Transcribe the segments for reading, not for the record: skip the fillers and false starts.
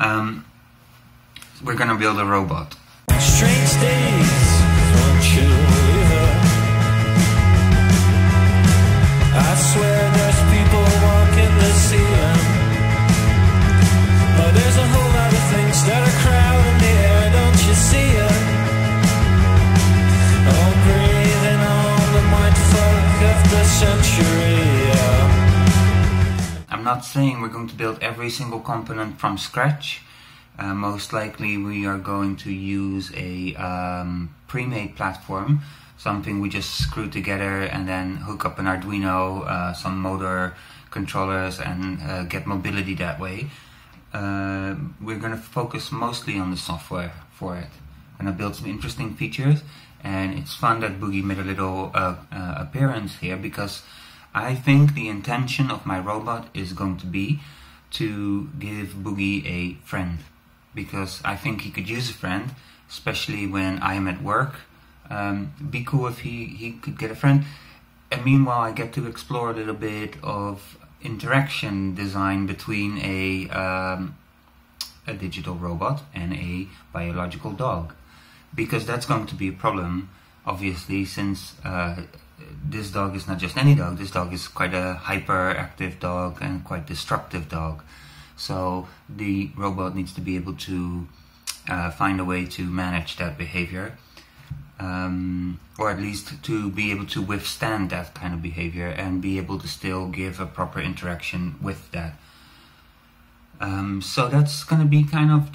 We're gonna build a robot. Strange days, won't you leave her? I swear there's people walking to see them, but there's a whole lot of things that are crowding the air, don't you see her? Oh, breathing on the mindfuck of the century, I'm not saying we're going to build every single component from scratch. Most likely we are going to use a pre-made platform, something we just screw together and then hook up an Arduino, some motor controllers, and get mobility that way. We're going to focus mostly on the software for it. I'm going to build some interesting features, and it's fun that Boogie made a little appearance here, because I think the intention of my robot is going to be to give Boogie a friend, because I think he could use a friend, especially when I am at work. Be cool if he could get a friend, and meanwhile I get to explore a little bit of interaction design between a digital robot and a biological dog, because that's going to be a problem, obviously, since this dog is not just any dog. This dog is quite a hyperactive dog and quite destructive dog. So the robot needs to be able to find a way to manage that behavior, or at least to be able to withstand that kind of behavior and be able to still give a proper interaction with that. So that's going to be kind of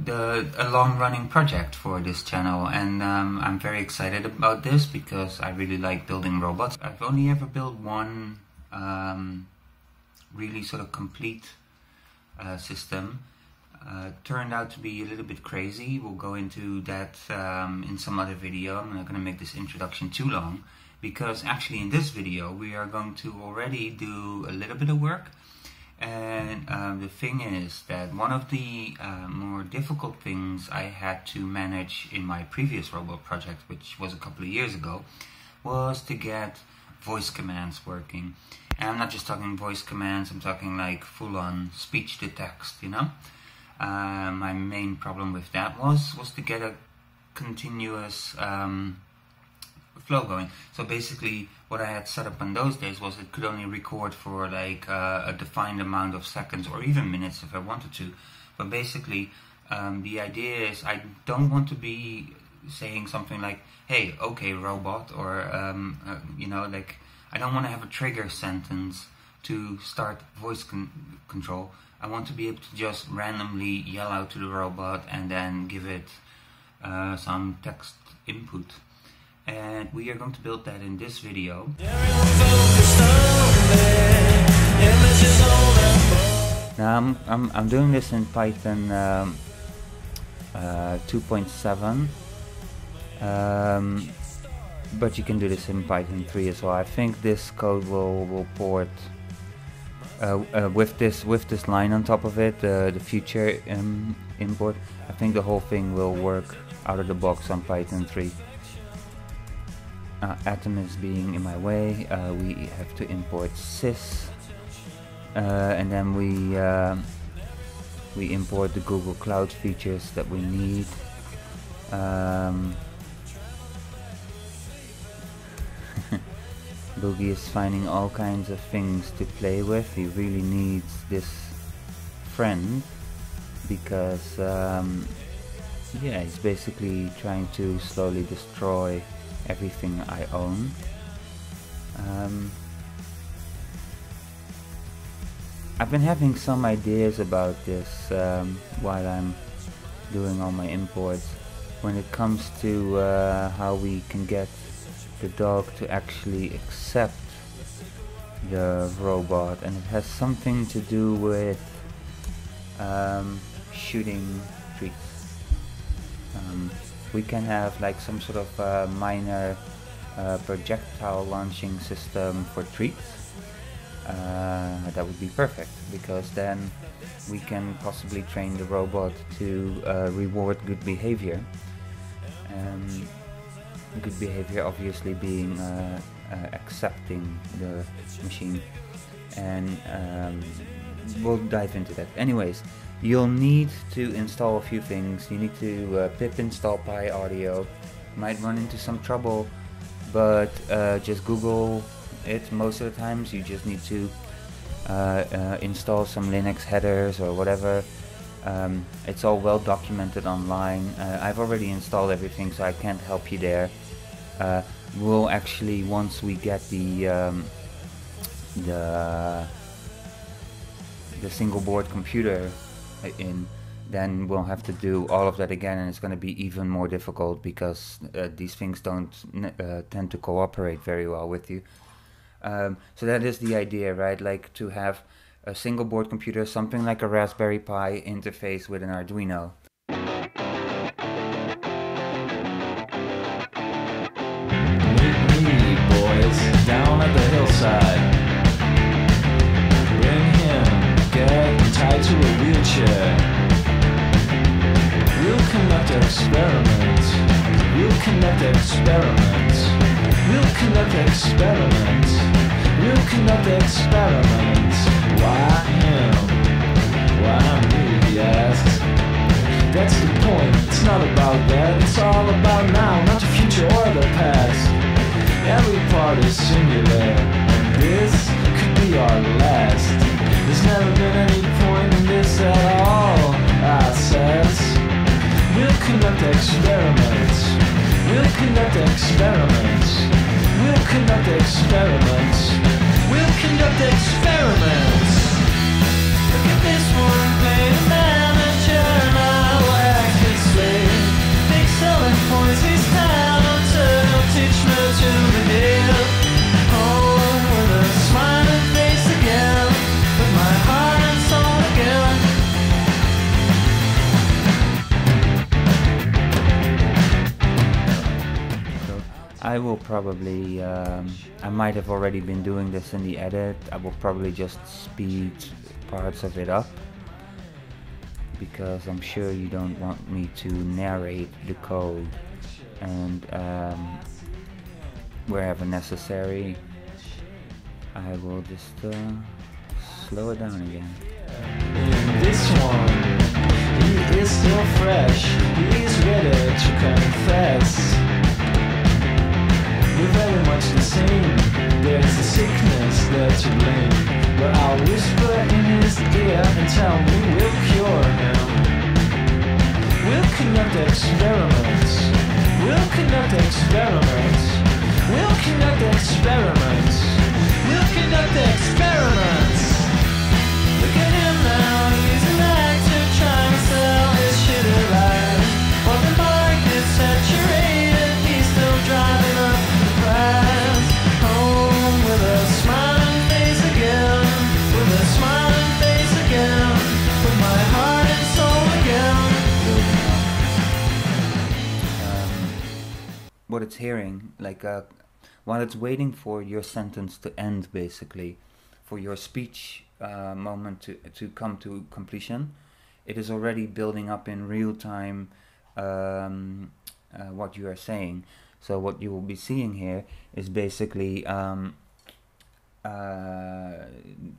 a long-running project for this channel, and I'm very excited about this because I really like building robots. I've only ever built one really sort of complete system. Turned out to be a little bit crazy. We'll go into that in some other video. I'm not going to make this introduction too long, because actually in this video we are going to already do a little bit of work. And the thing is that one of the more difficult things I had to manage in my previous robot project, which was a couple of years ago, was to get voice commands working. And I'm not just talking voice commands, I'm talking like full-on speech to text, you know? My main problem with that was to get a continuous flow going. So basically what I had set up on those days was it could only record for like a defined amount of seconds or even minutes if I wanted to. But basically the idea is I don't want to be saying something like, hey, okay robot, or you know, like I don't want to have a trigger sentence to start voice control. I want to be able to just randomly yell out to the robot and then give it some text input. And we are going to build that in this video. Now I'm doing this in Python 2.7, but you can do this in Python 3 as well. I think this code will port with this line on top of it, the future import. I think the whole thing will work out of the box on Python 3. Atom is being in my way. We have to import sys, and then we import the Google Cloud features that we need. Boogie is finding all kinds of things to play with. He really needs this friend because yeah, he's basically trying to slowly destroy everything I own. I've been having some ideas about this while I'm doing all my imports, when it comes to how we can get the dog to actually accept the robot, and it has something to do with shooting treats. We can have like some sort of minor projectile launching system for treats. That would be perfect, because then we can possibly train the robot to reward good behavior. Good behavior obviously being accepting the machine, and we'll dive into that. Anyways, you'll need to install a few things. You need to pip install PyAudio. Might run into some trouble, but just Google it. Most of the times you just need to install some Linux headers or whatever. It's all well documented online. I've already installed everything, so I can't help you there. We'll actually, once we get the single board computer in, then we'll have to do all of that again, and it's going to be even more difficult because these things don't tend to cooperate very well with you. So that is the idea, right? Like to have a single board computer, something like a Raspberry Pi, interface with an Arduino. Meet me, boys, down at the hillside. Bring him, get tied to a wheelchair. We'll conduct experiments. We'll conduct experiments. We'll conduct experiments. We'll conduct experiments. Why him? Why me, he asks. That's the point, it's not about that. It's all about now, not the future or the past. Every part is singular, and this could be our last. There's never been any point in this at all, I says. We'll conduct experiments. We'll conduct experiments. We'll conduct experiments. We'll conduct experiments. Look at this one, play the manager, and I will act his slave. Big selling points, he's talented, he'll teach me to behave. Oh, with a smiling face again, with my heart and soul again. I will probably, I might have already been doing this in the edit. I will probably just speed parts of it up, because I'm sure you don't want me to narrate the code, and wherever necessary I will just slow it down again. This one, he is still fresh, he's ready to confess. We're very much the same, there's a sickness there to blame, but I'll whisper in his ear and tell me we'll cure him. We'll conduct experiments. We'll conduct experiments. We'll conduct experiments. We'll conduct experiments. Look at him now, he's an actor trying to sell his shit alive. While the market's saturated, he's still driving up the price. Home with a smiling face again, with a smiling face again, with my heart and soul again. What it's hearing, like while it's waiting for your sentence to end, basically, for your speech moment to come to completion, it is already building up in real time what you are saying. So what you will be seeing here is basically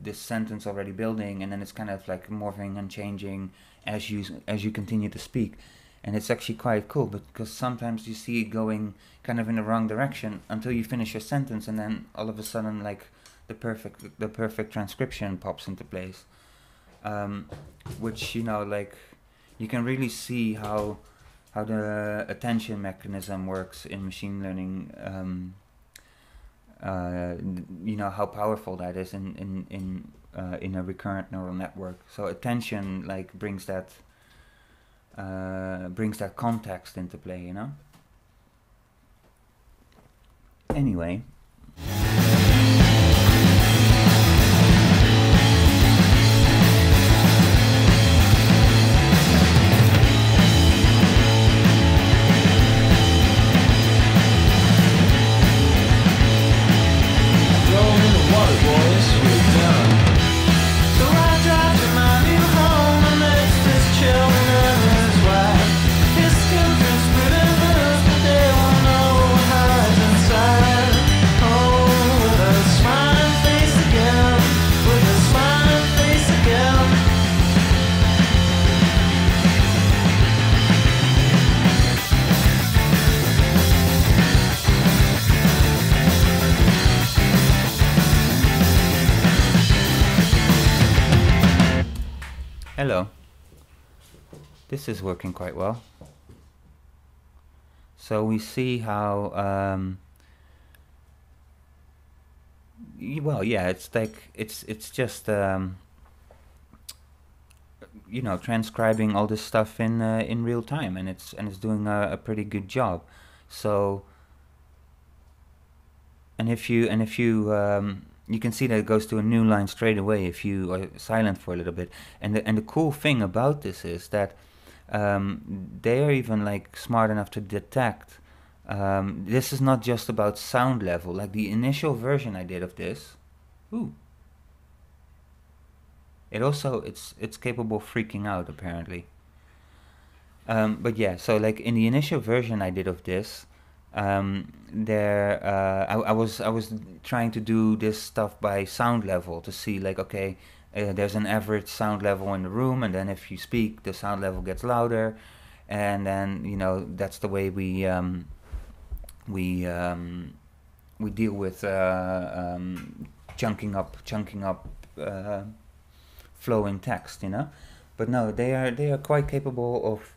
this sentence already building, and then it's kind of like morphing and changing as you continue to speak. And it's actually quite cool, because sometimes you see it going kind of in the wrong direction until you finish your sentence, and then all of a sudden, like, the perfect transcription pops into place, which, you know, like, you can really see how the attention mechanism works in machine learning. You know how powerful that is in a recurrent neural network. So attention, like, brings that context into play, you know? Anyway. Home Hello. This is working quite well. So we see how, well, yeah, it's like, it's just, you know, transcribing all this stuff in real time, and it's doing a pretty good job. So, and if you you can see that it goes to a new line straight away if you are silent for a little bit. And the cool thing about this is that they are even like smart enough to detect. This is not just about sound level. Like the initial version I did of this, ooh, it also it's capable of freaking out apparently. But yeah, so like in the initial version I did of this, I was trying to do this stuff by sound level to see like, okay, there's an average sound level in the room, and then if you speak, the sound level gets louder, and then, you know, that's the way we deal with chunking up flowing text, you know. But no, they are quite capable of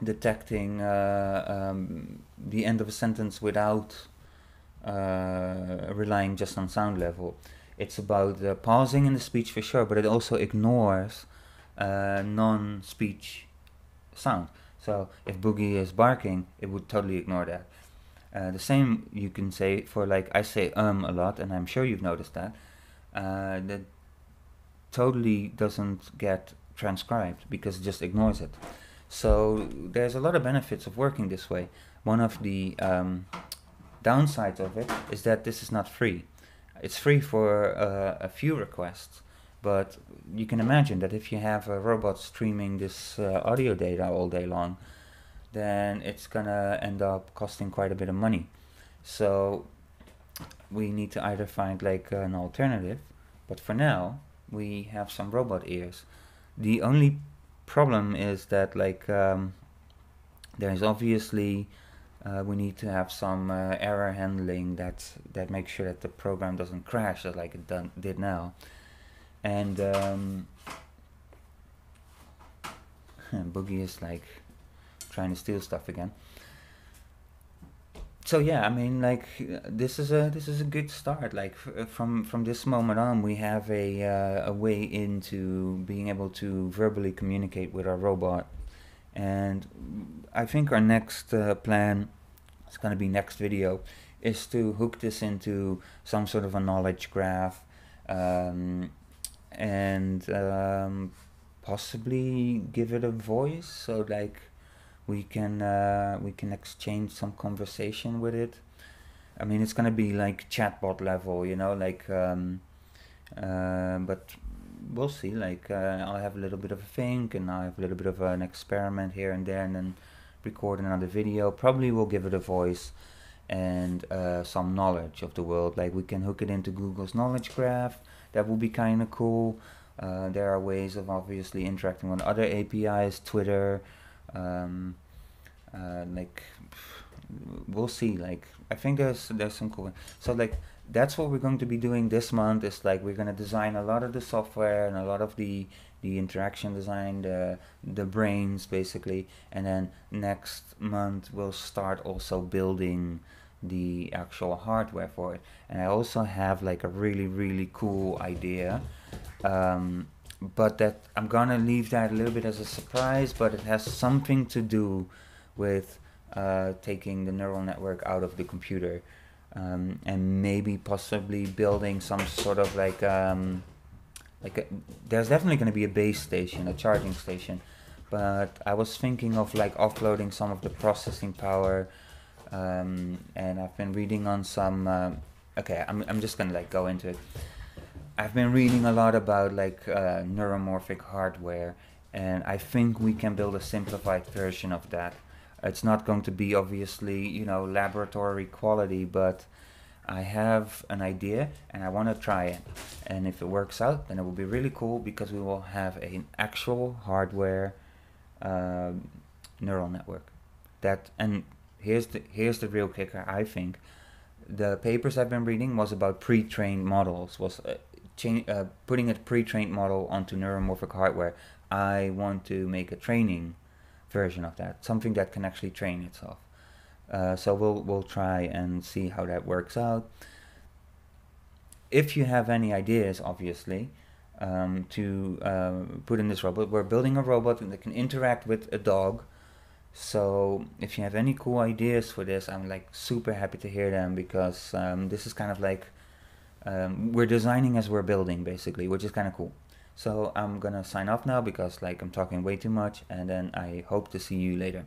detecting the end of a sentence without relying just on sound level. It's about pausing in the speech for sure, but it also ignores non-speech sound. So if Boogie is barking, it would totally ignore that. The same you can say for, like, I say a lot, and I'm sure you've noticed that. That totally doesn't get transcribed because it just ignores it. So there's a lot of benefits of working this way. One of the downsides of it is that this is not free. It's free for a few requests, but you can imagine that if you have a robot streaming this audio data all day long, then it's gonna end up costing quite a bit of money. So we need to either find like an alternative, but for now we have some robot ears. The only problem is that, like, there's obviously we need to have some error handling that makes sure that the program doesn't crash like it did now. And Boogie is like trying to steal stuff again. So yeah, I mean, like, this is a good start. Like from this moment on, we have a way into being able to verbally communicate with our robot. And I think our next plan, it's going to be next video, is to hook this into some sort of a knowledge graph, and possibly give it a voice, so like we can exchange some conversation with it. I mean, it's gonna be like chatbot level, you know, like but we'll see. Like I'll have a little bit of a think, and I'll have a little bit of an experiment here and there, and then record another video. Probably we'll give it a voice and some knowledge of the world. Like we can hook it into Google's knowledge graph. That would be kind of cool. There are ways of obviously interacting with other APIs, Twitter, like we'll see. Like I think there's some cool. So like that's what we're going to be doing this month. Is like we're going to design a lot of the software and a lot of the interaction design, the brains basically, and then next month we'll start also building the actual hardware for it. And I also have like a really cool idea, but that I'm gonna leave that a little bit as a surprise, but it has something to do with taking the neural network out of the computer, and maybe possibly building some sort of like there's definitely going to be a base station, a charging station, but I was thinking of like offloading some of the processing power, and I've been reading on some okay, I'm just gonna like go into it. I've been reading a lot about like neuromorphic hardware, and I think we can build a simplified version of that. It's not going to be obviously, you know, laboratory quality, but I have an idea and I want to try it. And if it works out, then it will be really cool, because we will have an actual hardware neural network. And here's the real kicker. I think the papers I've been reading was about pre-trained models, was putting a pre-trained model onto neuromorphic hardware. I want to make a training version of that, something that can actually train itself. So we'll try and see how that works out. If you have any ideas, obviously, to put in this robot, we're building a robot that can interact with a dog. So if you have any cool ideas for this, I'm like super happy to hear them, because this is kind of like we're designing as we're building, basically, which is kind of cool. So I'm gonna sign off now because like I'm talking way too much, and then I hope to see you later.